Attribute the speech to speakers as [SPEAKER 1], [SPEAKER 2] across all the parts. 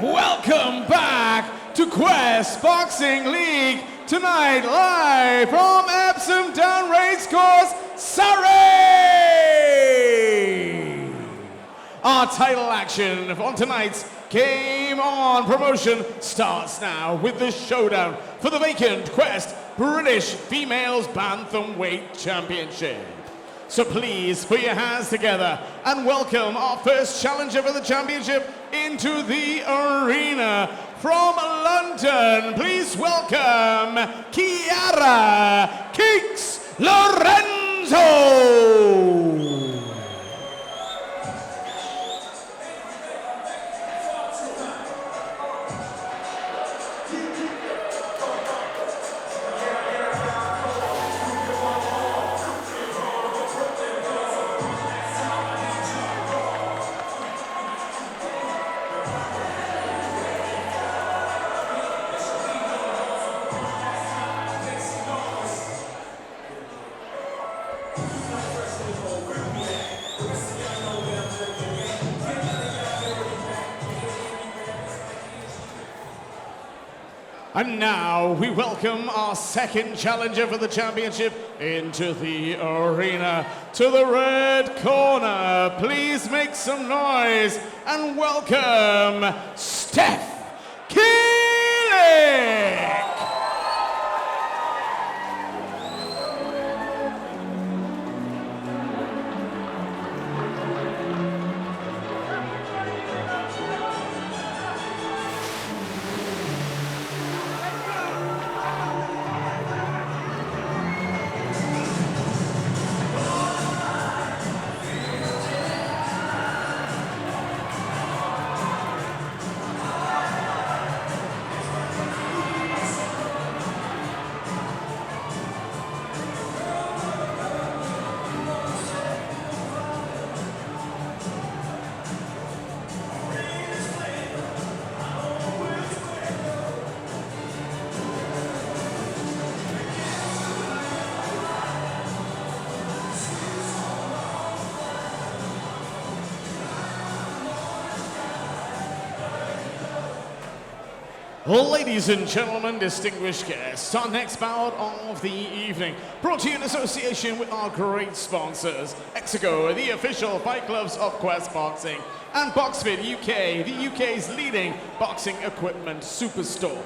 [SPEAKER 1] Welcome back to Quest Boxing League. Tonight, live from Epsom Downs Racecourse, Surrey. Our title action on tonight's Game On promotion starts now with the showdown for the vacant Quest British Females Bantamweight Championship. So please put your hands together and welcome our first challenger for the championship into the arena. From London, please welcome Kiara Keeks Lorenzo. And now we welcome our second challenger for the championship into the arena. To the red corner, please make some noise and welcome Steph Killick. Ladies and gentlemen, distinguished guests, our next bout of the evening, brought to you in association with our great sponsors, Exego, the official fight clubs of Quest Boxing, and Boxfit UK, the UK's leading boxing equipment superstore.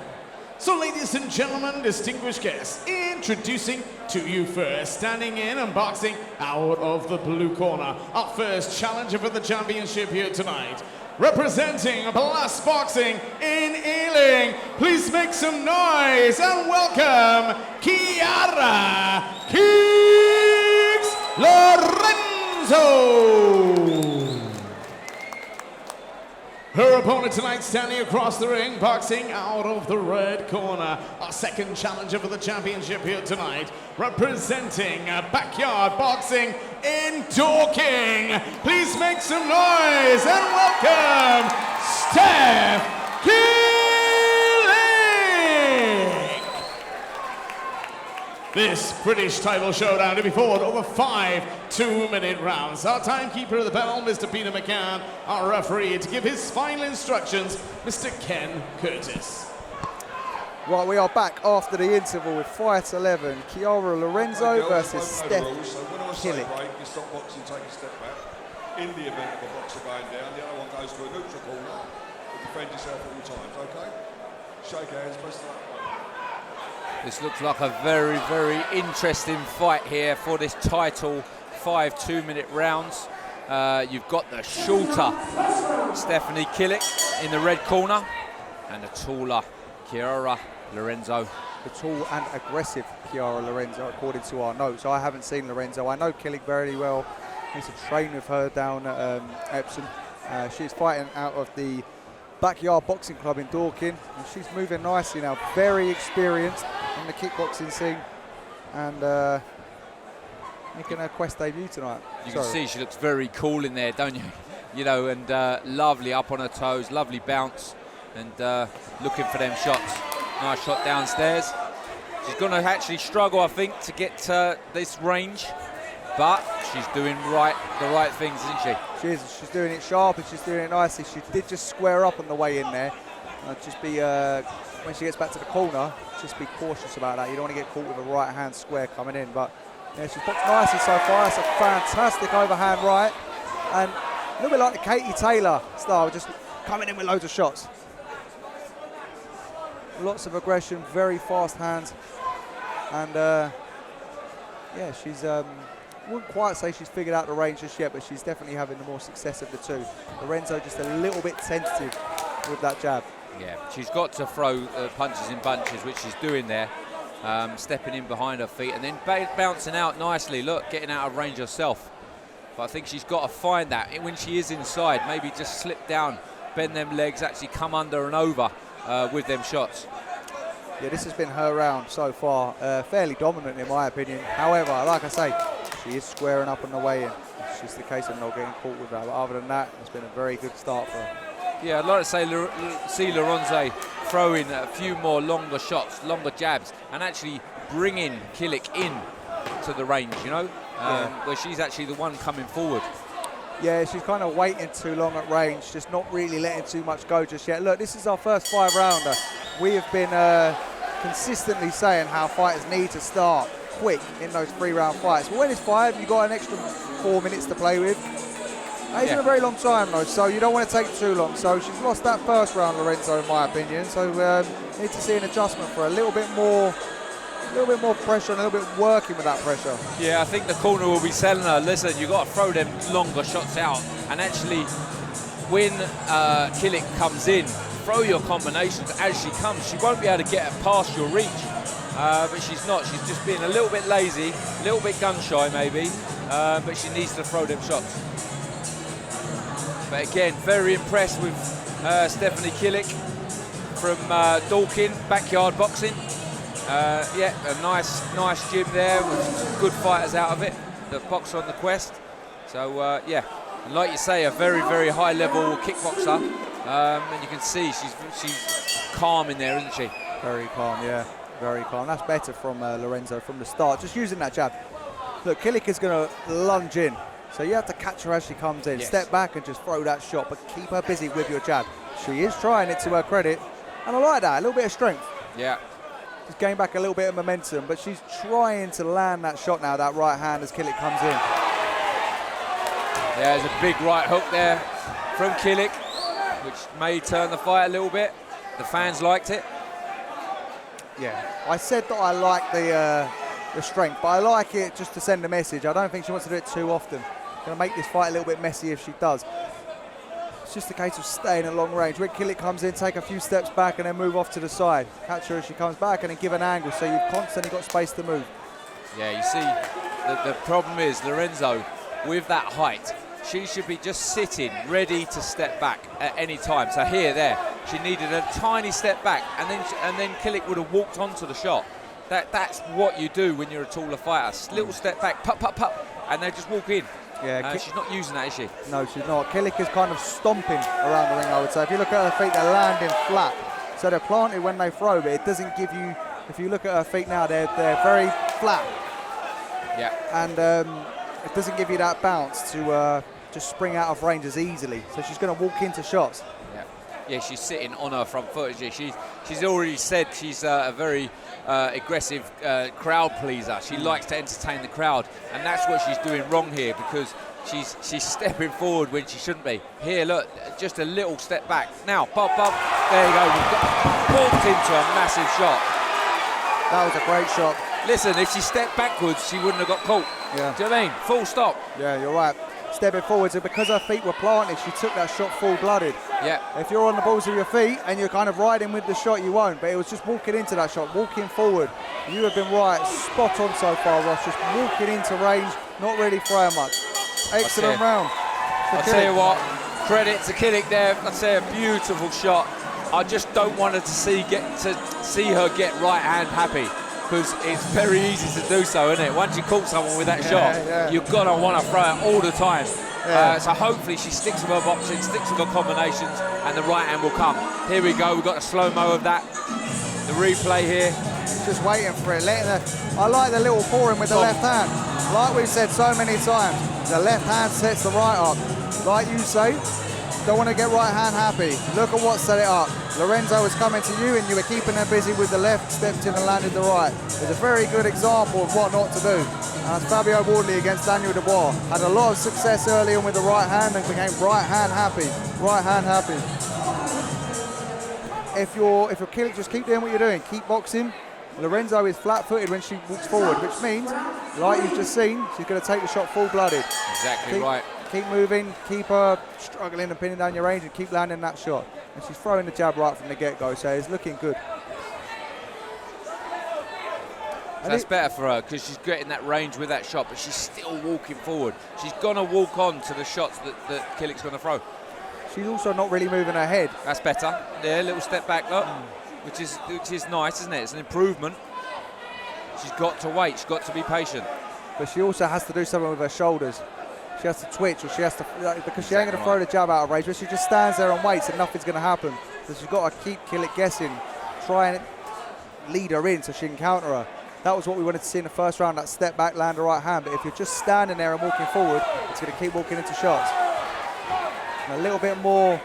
[SPEAKER 1] So ladies and gentlemen, distinguished guests, introducing to you first, standing in and boxing out of the blue corner, our first challenger for the championship here tonight. Representing Blast Boxing in Ealing, please make some noise and welcome Kiara Keeks Lorenzo. Her opponent tonight standing across the ring, boxing out of the red corner. Our second challenger for the championship here tonight, representing Backyard Boxing in Dorking. Please make some noise and welcome Steph Killick. This British title showdown to be fought over 5 2-minute rounds. Our timekeeper of the bell, Mr. Peter McCann. Our referee to give his final instructions, Mr. Ken Curtis.
[SPEAKER 2] Right, we are back after the interval with fight 11, Kiara Lorenzo versus Steph Killick.
[SPEAKER 3] You stop boxing, take a step back. In the event of a boxer going down, the other one goes to a neutral corner and defend yourself at all times, okay? Shake hands, best of luck.
[SPEAKER 4] This looks like a very, very interesting fight here for this title. 5 2-minute rounds. You've got the shorter Stephanie Killick in the red corner and the taller Kiara Lorenzo.
[SPEAKER 2] The tall and aggressive Kiara Lorenzo, according to our notes. I haven't seen Lorenzo. I know Killick very well. I used to train with her down at Epsom. She's fighting out of the Backyard Boxing Club in Dorking. And she's moving nicely now. Very experienced in the kickboxing scene. And making her Quest debut tonight.
[SPEAKER 4] You can see she looks very cool in there, don't you? You know, and lovely up on her toes, lovely bounce, and looking for them shots. Nice shot downstairs. She's going to actually struggle, I think, to get this range, but She's doing the right things, isn't she?
[SPEAKER 2] She is. She's doing it sharp and she's doing it nicely. She did just square up on the way in there. Just be when she gets back to the corner, just be cautious about that. You don't want to get caught with a right hand square coming in. But yeah, she's boxed nicely so far. That's a fantastic overhand right, and a little bit like the Katie Taylor style, just coming in with loads of shots. Lots of aggression, very fast hands, and yeah, she's. Wouldn't quite say she's figured out the range just yet, but she's definitely having the more success of the two. Lorenzo just a little bit tentative with that jab.
[SPEAKER 4] Yeah, she's got to throw punches in bunches, which she's doing there, stepping in behind her feet and then bouncing out nicely. Look, getting out of range herself. But I think she's got to find that when she is inside, maybe just slip down, bend them legs, actually come under and over with them shots.
[SPEAKER 2] Yeah, this has been her round so far, fairly dominant in my opinion. However, like I say, she is squaring up on the way in. It's just the case of not getting caught with that. But other than that, it's been a very good start for her.
[SPEAKER 4] Yeah, I'd like to see Lorenzo throw in a few more longer shots, longer jabs, and actually bringing Killick in to the range, you know, where she's actually the one coming forward.
[SPEAKER 2] Yeah, she's kind of waiting too long at range, just not really letting too much go just yet. Look, this is our first 5-rounder. We have been consistently saying how fighters need to start quick in those 3-round fights. But when it's 5, you've got an extra 4 minutes to play with. It's been a very long time though, so you don't want to take too long. So she's lost that first round, Lorenzo, in my opinion. So need to see an adjustment for a little bit more pressure and a little bit working with that pressure.
[SPEAKER 4] Yeah, I think the corner will be telling her, listen, you've got to throw them longer shots out. And actually, when Killick comes in, throw your combinations as she comes. She won't be able to get it past your reach. But she's not. She's just being a little bit lazy, a little bit gun-shy maybe, but she needs to throw them shots. But again, very impressed with Stephanie Killick from Dorking, backyard boxing. Yeah, a nice gym there with some good fighters out of it that box on the Quest. So yeah, and like you say, a very, very high-level kickboxer, and you can see she's calm in there, isn't she?
[SPEAKER 2] Very calm, yeah. Very calm. That's better from Lorenzo from the start. Just using that jab. Look, Killick is going to lunge in. So you have to catch her as she comes in. Yes. Step back and just throw that shot, but keep her busy with your jab. She is trying it to her credit. And I like that, a little bit of strength.
[SPEAKER 4] Yeah.
[SPEAKER 2] Just gain back a little bit of momentum, but she's trying to land that shot now, that right hand as Killick comes in.
[SPEAKER 4] Yeah, there's a big right hook there from Killick, which may turn the fight a little bit. The fans liked it.
[SPEAKER 2] Yeah, I said that I like the strength, but I like it just to send a message. I don't think she wants to do it too often. Going to make this fight a little bit messy if she does. It's just a case of staying at long range. When Killick comes in, take a few steps back and then move off to the side. Catch her as she comes back and then give an angle so you've constantly got space to move. Yeah,
[SPEAKER 4] you see, the problem is Lorenzo, with that height, she should be just sitting, ready to step back at any time. So there, she needed a tiny step back, and then Killick would have walked onto the shot. That's what you do when you're a taller fighter. Little step back, pop, and they just walk in. Yeah, she's not using that, is she?
[SPEAKER 2] No, she's not. Killick is kind of stomping around the ring, I would say. If you look at her feet, they're landing flat. So they're planted when they throw, but it doesn't give you, if you look at her feet now, they're very flat.
[SPEAKER 4] Yeah.
[SPEAKER 2] And it doesn't give you that bounce to just spring out of range as easily. So she's going to walk into shots.
[SPEAKER 4] Yeah, she's sitting on her front foot. She's already said she's a very aggressive crowd pleaser. She likes to entertain the crowd, and that's what she's doing wrong here, because she's stepping forward when she shouldn't be. Here, look, just a little step back. Now, pop, there you go. We've walked into a massive shot.
[SPEAKER 2] That was a great shot.
[SPEAKER 4] Listen, if she stepped backwards, she wouldn't have got caught.
[SPEAKER 2] Yeah.
[SPEAKER 4] Do you know what I mean? Full stop.
[SPEAKER 2] Yeah, you're right. Stepping forwards, and because her feet were planted, she took that shot full-blooded.
[SPEAKER 4] Yeah.
[SPEAKER 2] If you're on the balls of your feet and you're kind of riding with the shot, you won't. But it was just walking into that shot, walking forward. You have been right, spot on so far, Ross. Just walking into range, not really throwing much. Excellent round.
[SPEAKER 4] I'll tell you what, credit to Killick there. I'd say a beautiful shot. I just don't want her to see her get right hand happy, because it's very easy to do so, isn't it? Once you caught someone with that shot, you've got to want to throw it all the time. So hopefully she sticks with her boxing, sticks with her combinations, and the right hand will come. Here we go, we've got a slow-mo of that. The replay here.
[SPEAKER 2] Just waiting for it. I like the little pouring with the left hand. Like we've said so many times, the left hand sets the right up. Like you say, don't want to get right hand happy. Look at what set it up. Lorenzo was coming to you and you were keeping her busy with the left, stepped in and landed the right. It's a very good example of what not to do. And Fabio Wardley against Daniel Dubois. Had a lot of success early on with the right hand and became right hand happy. Right hand happy. If you're Killick, just keep doing what you're doing. Keep boxing. Lorenzo is flat-footed when she walks forward, which means, like you've just seen, she's going to take the shot full-blooded.
[SPEAKER 4] Exactly right.
[SPEAKER 2] Keep moving, keep her struggling and pinning down your range and keep landing that shot. And she's throwing the jab right from the get-go, so it's looking good.
[SPEAKER 4] That's better for her because she's getting that range with that shot, but she's still walking forward. She's going to walk on to the shots that Killick's going to throw.
[SPEAKER 2] She's also not really moving her head.
[SPEAKER 4] That's better. Yeah, a little step back, look, which is nice, isn't it? It's an improvement. She's got to wait. She's got to be patient.
[SPEAKER 2] But she also has to do something with her shoulders. She has to twitch, or she has to, because she ain't going to throw the jab out of range, but she just stands there and waits and nothing's going to happen. So she's got to keep Killick guessing, try and lead her in so she can counter her. That was what we wanted to see in the first round, that step back, land the right hand. But if you're just standing there and walking forward, it's going to keep walking into shots. And a little bit more,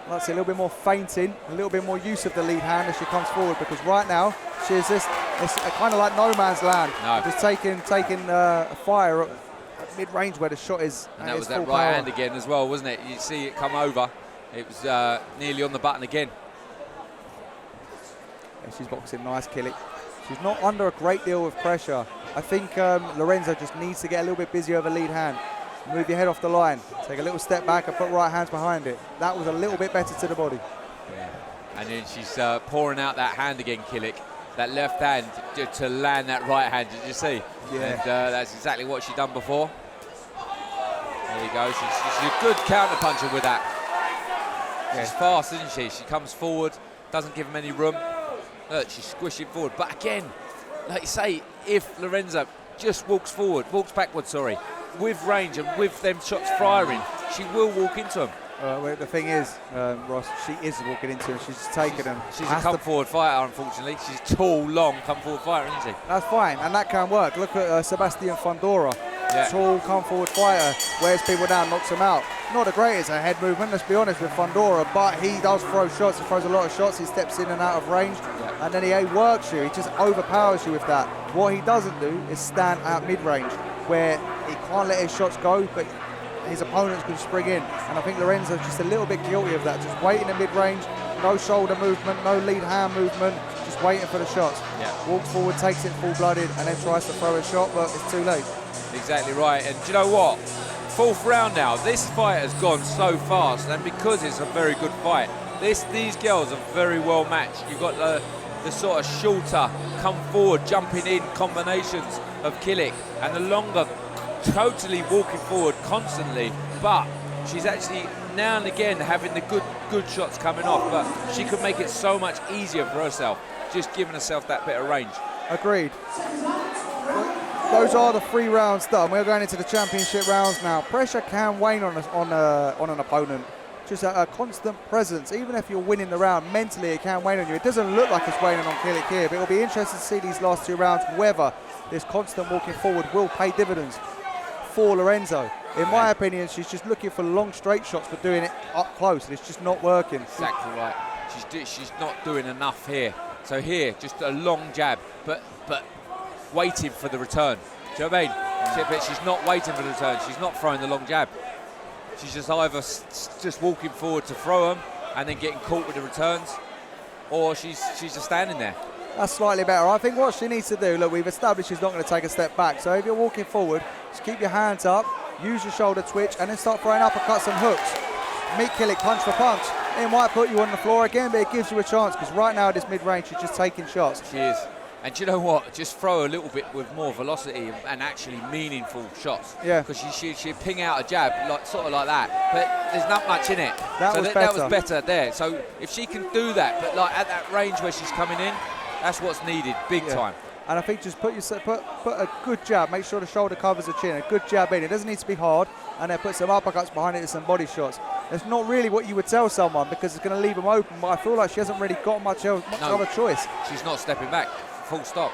[SPEAKER 2] let's say a little bit more feinting, a little bit more use of the lead hand as she comes forward, because right now she's just, it's kind of like no man's land.
[SPEAKER 4] No.
[SPEAKER 2] Just taking fire at mid-range where the shot is.
[SPEAKER 4] And that was that right hand again as well, wasn't it? You see it come over. It was nearly on the button again.
[SPEAKER 2] Yeah, she's boxing nice, Killick. She's not under a great deal of pressure. I think Lorenzo just needs to get a little bit busier over lead hand. Move your head off the line. Take a little step back and put right hands behind it. That was a little bit better to the body.
[SPEAKER 4] Yeah. And then she's pouring out that hand again, Killick. That left hand to land that right hand, did you see?
[SPEAKER 2] Yeah.
[SPEAKER 4] And that's exactly what she's done before. There you go. She's a good counter puncher with that. She's fast, isn't she? She comes forward, doesn't give him any room. Look, she's squishing forward. But again, like you say, if Lorenzo just walks backwards, with range and with them shots firing, she will walk into them.
[SPEAKER 2] Well, the thing is, Ross, she is walking into him. She's taken him.
[SPEAKER 4] She's a come-forward fighter, unfortunately. She's tall, long, come-forward fighter, isn't she?
[SPEAKER 2] That's fine, and that can work. Look at Sebastian Fondora.
[SPEAKER 4] Yeah.
[SPEAKER 2] Tall, come-forward fighter, wears people down, knocks them out. Not the greatest at head movement, let's be honest, with Fondora, but he does throw shots. He throws a lot of shots. He steps in and out of range, and then he works you. He just overpowers you with that. What he doesn't do is stand at mid-range, where he can't let his shots go, but his opponents can spring in. And I think Lorenzo's just a little bit guilty of that. Just waiting in mid-range, no shoulder movement, no lead hand movement, just waiting for the shots.
[SPEAKER 4] Yeah.
[SPEAKER 2] Walks forward, takes it full-blooded, and then tries to throw a shot, but it's too late.
[SPEAKER 4] Exactly right. And do you know what? Fourth round now. This fight has gone so fast, and because it's a very good fight, these girls are very well matched. You've got the sort of shorter, come forward, jumping in combinations of Killick, and the longer, totally walking forward constantly. But she's actually now and again having the good shots coming off, but she could make it so much easier for herself, just giving herself that bit of range.
[SPEAKER 2] Agreed. Those are the 3 rounds done. We're going into the championship rounds now. Pressure can wane on an opponent. Just a constant presence. Even if you're winning the round, mentally it can wane on you. It doesn't look like it's waning on Killick here, but it'll be interesting to see these last 2 rounds whether this constant walking forward will pay dividends for Lorenzo. In my opinion, she's just looking for long straight shots, but doing it up close, and it's just not working.
[SPEAKER 4] Exactly right. She's not doing enough here. So here, just a long jab, but waiting for the return. Do you know what I mean? But she's not waiting for the return. She's not throwing the long jab. She's just either just walking forward to throw them and then getting caught with the returns, or she's just standing there.
[SPEAKER 2] That's slightly better. I think what she needs to do, look, we've established she's not going to take a step back. So if you're walking forward, just keep your hands up, use your shoulder twitch, and then start throwing uppercuts and hooks. Meet Killick punch for punch. It might put you on the floor again, but it gives you a chance, because right now at this mid-range, she's just taking shots.
[SPEAKER 4] She is. And do you know what? Just throw a little bit with more velocity and actually meaningful shots.
[SPEAKER 2] Yeah.
[SPEAKER 4] Because she'd ping out a jab, sort of like that. But there's not much in it.
[SPEAKER 2] That
[SPEAKER 4] was better there. So if she can do that, but at that range where she's coming in, that's what's needed, big time.
[SPEAKER 2] And I think just put a good jab. Make sure the shoulder covers the chin. A good jab in. It doesn't need to be hard. And then put some uppercuts behind it and some body shots. It's not really what you would tell someone because it's going to leave them open, but I feel like she hasn't really got much other choice.
[SPEAKER 4] She's not stepping back, full stop.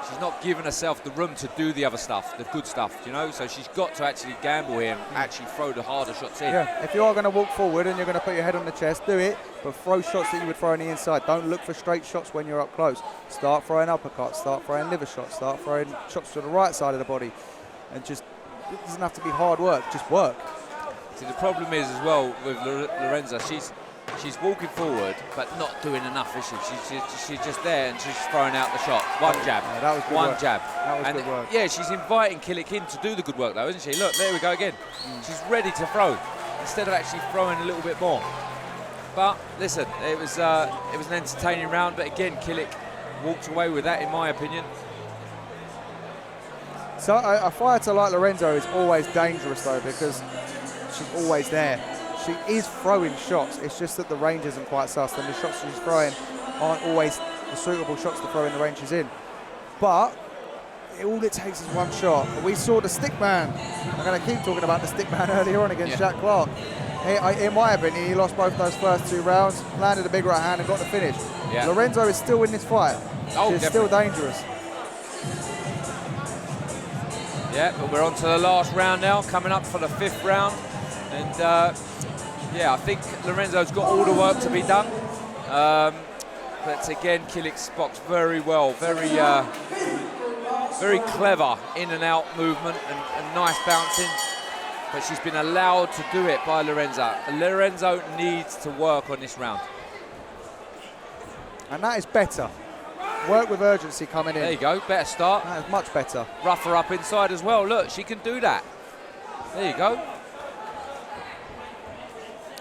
[SPEAKER 4] She's not giving herself the room to do the other stuff, the good stuff, you know? So she's got to actually gamble here and actually throw the harder shots in.
[SPEAKER 2] Yeah, if you are going to walk forward and you're going to put your head on the chest, do it, but throw shots that you would throw on the inside. Don't look for straight shots when you're up close. Start throwing uppercuts, start throwing liver shots, start throwing shots to the right side of the body. And just, it doesn't have to be hard work, just work.
[SPEAKER 4] See, the problem is as well with Lorenzo, she's walking forward but not doing enough, is she? She's just there and she's throwing out the shot. One jab,
[SPEAKER 2] yeah, that was good
[SPEAKER 4] one
[SPEAKER 2] work.
[SPEAKER 4] jab.
[SPEAKER 2] That was good work.
[SPEAKER 4] Yeah, she's inviting Killick in to do the good work though, isn't she? Look, there we go again. She's ready to throw instead of actually throwing a little bit more. But listen, it was an entertaining round, but again, Killick walked away with that, in my opinion.
[SPEAKER 2] So a fighter like Lorenzo is always dangerous though because she's always there. She is throwing shots, it's just that the range isn't quite sussed and the shots she's throwing aren't always the suitable shots to throw in the range she's in. But all it takes is one shot. We saw the stick man. I'm going to keep talking about the stick man earlier on against Jack Clark. In my opinion, he lost both those first 2 rounds, landed a big right hand and got the finish.
[SPEAKER 4] Yeah.
[SPEAKER 2] Lorenzo is still in this fight. She's still dangerous.
[SPEAKER 4] Yeah, but we're on to the last round now, coming up for the 5th round. And yeah, I think Lorenzo's got all the work to be done. But again, Killick's boxed very well, very clever in and out movement and nice bouncing. But she's been allowed to do it by Lorenzo. Lorenzo needs to work on this round.
[SPEAKER 2] And that is better. Work with urgency coming in.
[SPEAKER 4] There you go, better start.
[SPEAKER 2] That is much better.
[SPEAKER 4] Rough her up inside as well. Look, she can do that. There you go.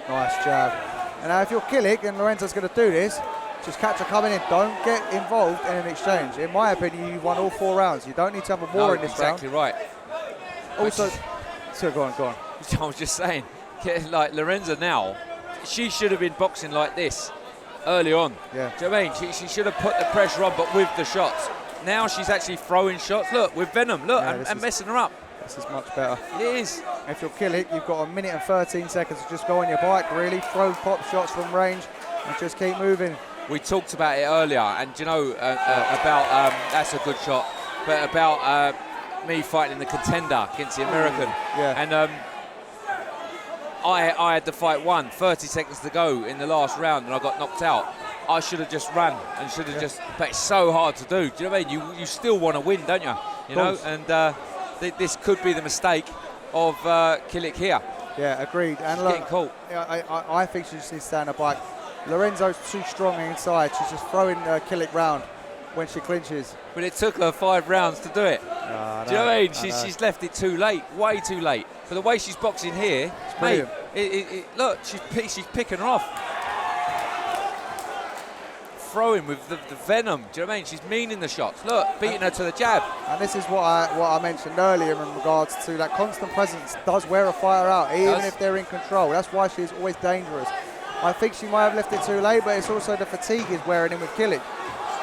[SPEAKER 2] Nice jab. And now if you're Killick and Lorenzo's going to do this, just catch her coming in. Don't get involved in an exchange. In my opinion, you've won all 4 rounds. You don't need to have a war in this
[SPEAKER 4] exactly
[SPEAKER 2] round.
[SPEAKER 4] Right.
[SPEAKER 2] Also, so go on.
[SPEAKER 4] I was just saying, like Lorenzo now, she should have been boxing like this early on.
[SPEAKER 2] Yeah.
[SPEAKER 4] Do you know what I mean? She should have put the pressure on, but with the shots. Now she's actually throwing shots. Look, with venom. Look,
[SPEAKER 2] Yeah,
[SPEAKER 4] and messing her up.
[SPEAKER 2] This is much better.
[SPEAKER 4] It is.
[SPEAKER 2] If you're Killick, you've got 1 minute and 13 seconds to just go on your bike, really, throw pop shots from range and just keep moving.
[SPEAKER 4] We talked about it earlier, and you know about that's a good shot, but about me fighting the contender against the American.
[SPEAKER 2] Yeah.
[SPEAKER 4] And I had the fight won, 30 seconds to go in the last round, and I got knocked out. I should have just run and should have just. But it's so hard to do. Do you know what I mean? You still want to win, don't you? You know, and this could be the mistake of Killick here.
[SPEAKER 2] Yeah, agreed. And
[SPEAKER 4] She's
[SPEAKER 2] look,
[SPEAKER 4] getting caught.
[SPEAKER 2] I think she just needs to stay on her bike. Lorenzo's too strong inside. She's just throwing Killick round when she clinches.
[SPEAKER 4] But it took her 5 rounds to do it. Do you know what I mean? She's left it too late, way too late. But the way she's boxing here, mate, look, she's picking her off. Throwing with the venom. Do you know what I mean? She's meaning the shots. Look, beating her to the jab.
[SPEAKER 2] And this is what I mentioned earlier in regards to that constant presence does wear a fighter out, even if they're in control. That's why she's always dangerous. I think she might have left it too late, but it's also the fatigue is wearing in with Killick.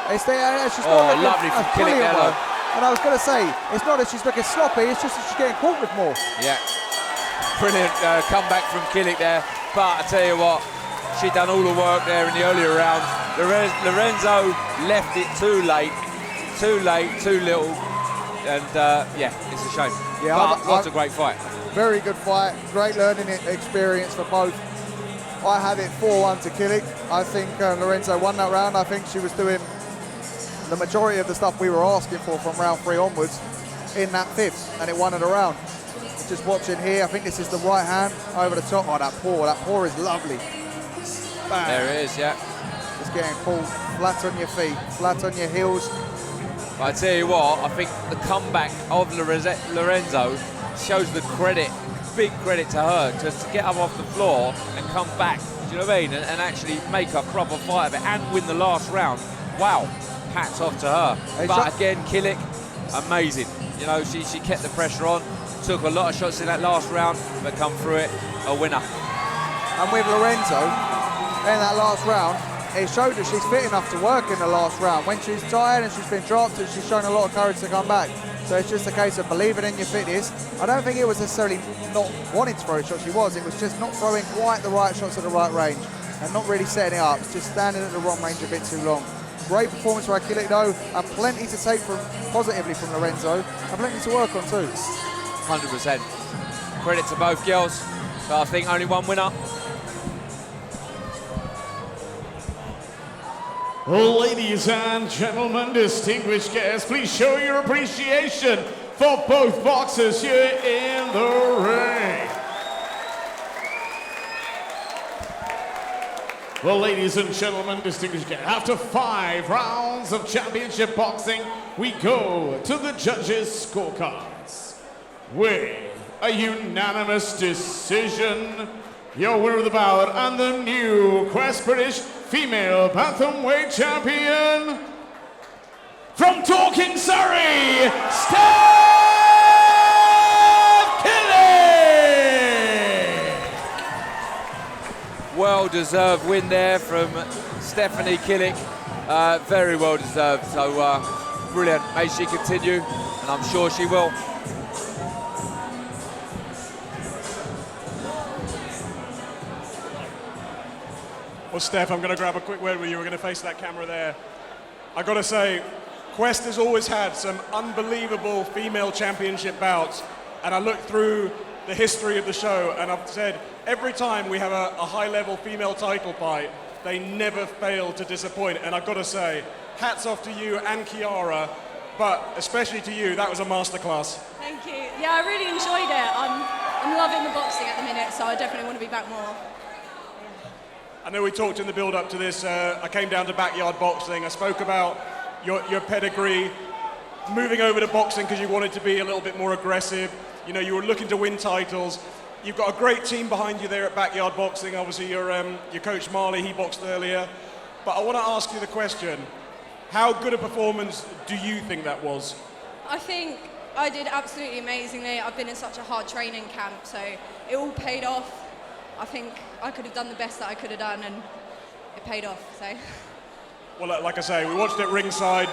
[SPEAKER 2] She's
[SPEAKER 4] lovely from Killick there, though.
[SPEAKER 2] And I was going to say, it's not that she's looking sloppy, it's just that she's getting caught with more.
[SPEAKER 4] Yeah. Brilliant comeback from Killick there. But I tell you what, she'd done all the work there in the earlier rounds. Lorenzo left it too late, too little. And yeah, it's a shame.
[SPEAKER 2] Yeah,
[SPEAKER 4] but what a great fight.
[SPEAKER 2] Very good fight, great learning experience for both. I had it 4-1 to Killick. I think Lorenzo won that round. I think she was doing the majority of the stuff we were asking for from round 3 onwards in that 5th, and it won it around. Just watching here, I think this is the right hand over the top. Oh, that paw is lovely. Bang.
[SPEAKER 4] There it is, yeah.
[SPEAKER 2] Just getting pulled flat on your feet, flat on your heels.
[SPEAKER 4] But I tell you what, I think the comeback of Lorenzo shows the credit, big credit to her, just to get up off the floor and come back, do you know what I mean, and actually make a proper fight of it and win the last round. Wow, hats off to her. But again, Killick, amazing. You know, she kept the pressure on, took a lot of shots in that last round, but come through it, a winner.
[SPEAKER 2] And with Lorenzo, in that last round, it showed that she's fit enough to work in the last round. When she's tired and she's been dropped, she's shown a lot of courage to come back. So it's just a case of believing in your fitness I don't think it was necessarily not wanting to throw shots. It was just not throwing quite the right shots at the right range and not really setting it up. It's just standing at the wrong range a bit too long. Great performance by Killick though, and plenty to take positively from Lorenzo, and plenty to work on too.
[SPEAKER 4] 100%. Credit to both girls, but I think only one winner.
[SPEAKER 1] Ladies and gentlemen, distinguished guests, please show your appreciation for both boxers here in the ring. Well, ladies and gentlemen, distinguished guests, after 5 rounds of championship boxing, we go to the judges' scorecards. With a unanimous decision, your winner of the bout and the new Quest British Female Bantamweight Champion, from Dorking, Surrey, Steph Killick!
[SPEAKER 4] Well-deserved win there from Stephanie Killick. Very well-deserved, so brilliant. May she continue, and I'm sure she will.
[SPEAKER 5] Well, Steph, I'm going to grab a quick word with you. We're going to face that camera there. I've got to say, Quest has always had some unbelievable female championship bouts, and I looked through the history of the show, and I've said every time we have a high-level female title fight, they never fail to disappoint. And I've got to say, hats off to you and Kiara, but especially to you, that was a masterclass.
[SPEAKER 6] Thank you. Yeah, I really enjoyed it. I'm loving the boxing at the minute, so I definitely want to be back more.
[SPEAKER 5] I know we talked in the build-up to this. I came down to backyard boxing. I spoke about your pedigree, moving over to boxing because you wanted to be a little bit more aggressive. You know, you were looking to win titles. You've got a great team behind you there at backyard boxing. Obviously, your coach Marley, he boxed earlier. But I want to ask you the question: how good a performance do you think that was?
[SPEAKER 6] I think I did absolutely amazingly. I've been in such a hard training camp, so it all paid off. I think I could have done the best that I could have done, and it paid off. So.
[SPEAKER 5] Well, like I say, we watched it ringside.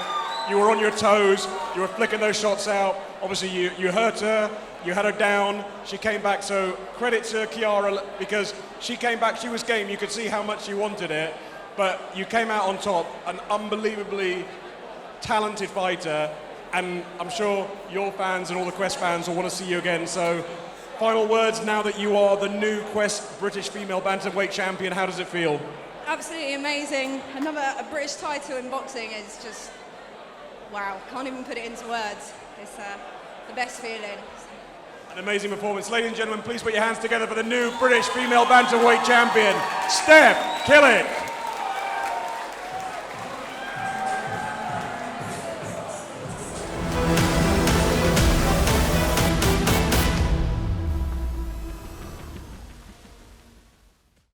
[SPEAKER 5] You were on your toes. You were flicking those shots out. Obviously, you hurt her. You had her down. She came back. So credit to Kiara because she came back. She was game. You could see how much she wanted it, but you came out on top. An unbelievably talented fighter, and I'm sure your fans and all the Quest fans will want to see you again. So. Final words now that you are the new Quest British Female Bantamweight Champion, how does it feel?
[SPEAKER 6] Absolutely amazing. A British title in boxing is just, wow, can't even put it into words. It's the best feeling.
[SPEAKER 5] An amazing performance. Ladies and gentlemen, please put your hands together for the new British Female Bantamweight Champion, Steph Killick.